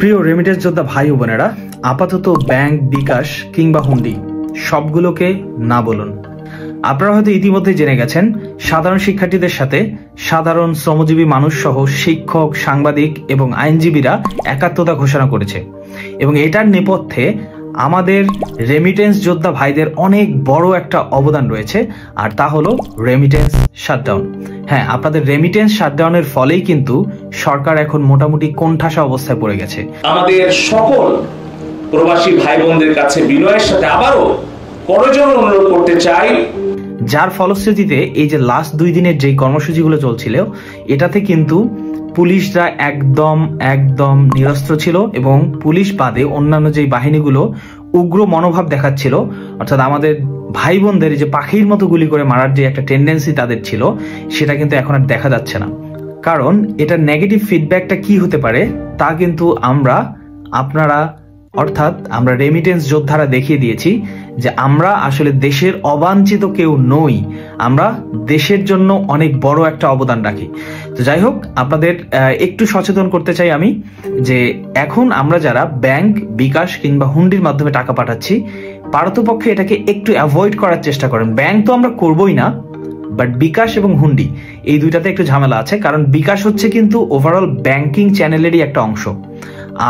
প্রিয় রেমিটেন্স যোদ্ধা ভাই ও বোনেরা, আপাতত ব্যাংক, বিকাশ কিংবা হুন্ডি সবগুলোকে না বলুন। আপনারা হয়তো ইতিমধ্যে জেনে গেছেন, সাধারণ শিক্ষার্থীদের সাথে সাধারণ শ্রমজীবী মানুষ সহ শিক্ষক, সাংবাদিক এবং আইনজীবীরা একাত্মতা ঘোষণা করেছে এবং এটার নেপথ্যে আমাদের রেমিটেন্স যোদ্ধা ভাইদের অনেক বড় একটা অবদান রয়েছে, আর তা হলো রেমিটেন্স শাটডাউন। হ্যাঁ, আপনাদের রেমিটেন্স শাটডাউনের ফলেই কিন্তু সরকার এখন মোটামুটি কোণঠাসা অবস্থায় পড়ে গেছে। আমাদের সকল প্রবাসী ভাই বোনদের কাছে বিনয়ের সাথে আবারও করজোড়ে অনুরোধ করতে চাই, যার ফলশ্রুতিতে এই যে লাস্ট 2 দিনের যে কর্মসূচিগুলো চলছিল, এটাতে কিন্তু পুলিশরা একদম নিরস্ত্র ছিল এবং পুলিশ বাদে অন্যান্য যে বাহিনীগুলো উগ্র মনোভাব দেখাচ্ছিল, অর্থাৎ আমাদের ভাই বোনদের যে পাখির মতো গুলি করে মারার যে একটা টেন্ডেন্সি তাদের ছিল, সেটা কিন্তু এখন আর দেখা যাচ্ছে না। কারণ এটার নেগেটিভ ফিডব্যাকটা কি হতে পারে তা কিন্তু আপনারা অর্থাৎ আমরা রেমিটেন্স যোদ্ধারা দেখিয়ে দিয়েছি যে আমরা আসলে দেশের অবাঞ্ছিত কেউ নই, আমরা দেশের জন্য অনেক বড় একটা অবদান রাখি। তো যাই হোক, আপনাদের একটু সচেতন করতে চাই আমি যে এখন আমরা যারা ব্যাংক, বিকাশ কিংবা হুন্ডির মাধ্যমে টাকা পাঠাচ্ছি, পারতপক্ষে এটাকে একটু অ্যাভয়েড করার চেষ্টা করেন। ব্যাংক তো আমরা করবোই না, বাট বিকাশ এবং হুন্ডি এই দুইটাতে একটু ঝামেলা আছে, কারণ বিকাশ হচ্ছে কিন্তু ওভারঅল ব্যাংকিং চ্যানেলেরই একটা অংশ।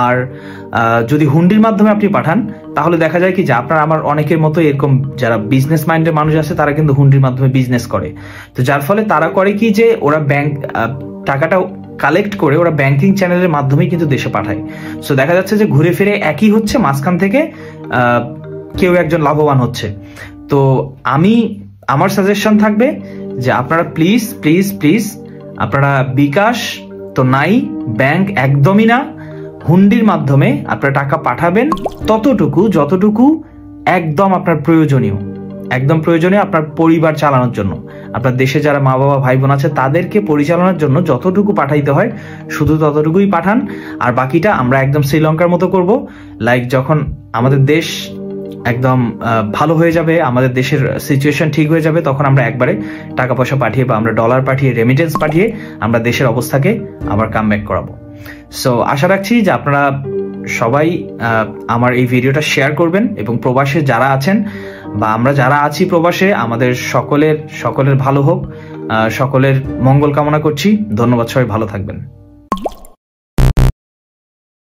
আর যদি হুন্ডির মাধ্যমে আপনি পাঠান তাহলে দেখা যায় কি যে আপনার আমার অনেকের মতো এরকম যারা বিজনেস মাইন্ডের মানুষ আছে তারা কিন্তু হুন্ডির মাধ্যমে বিজনেস করে। তো যার ফলে তারা করে কি যে ওরা টাকাটা কালেক্ট করে ওরা ব্যাংকিং চ্যানেলের মাধ্যমেই কিন্তু দেশে পাঠায়। সো দেখা যাচ্ছে যে ঘুরে ফিরে একই হচ্ছে, মাঝখান থেকে কেউ একজন লাভবান হচ্ছে। তো আমার সাজেশন থাকবে যে আপনারা প্লিজ আপনারা বিকাশ তো নাই, ব্যাংক একদমই না, হুন্ডির মাধ্যমে আপনারা টাকা পাঠাবেন যতটুকু একদম আপনার প্রয়োজনীয়, আপনার পরিবার চালানোর জন্য, আপনার দেশে যারা মা বাবা ভাই বোন আছে তাদেরকে পরিচালনার জন্য যতটুকু পাঠাইতে হয় শুধু ততটুকুই পাঠান। আর বাকিটা আমরা একদম শ্রীলঙ্কার মতো করব। লাইক যখন আমাদের দেশ একদম ভালো হয়ে যাবে, আমাদের দেশের সিচুয়েশন ঠিক হয়ে যাবে, তখন আমরা একবারে টাকা পয়সা পাঠিয়ে বা আমরা ডলার পাঠিয়ে, রেমিটেন্স পাঠিয়ে আমরা দেশের অবস্থাকে আবার কামব্যাক করাবো। সো আশা রাখছি যে আপনারা সবাই আমার এই ভিডিওটা শেয়ার করবেন এবং প্রবাসে যারা আছেন বা আমরা যারা আছি প্রবাসে, আমাদের সকলের ভালো হোক, সকলের মঙ্গল কামনা করছি। ধন্যবাদ, সবাই ভালো থাকবেন।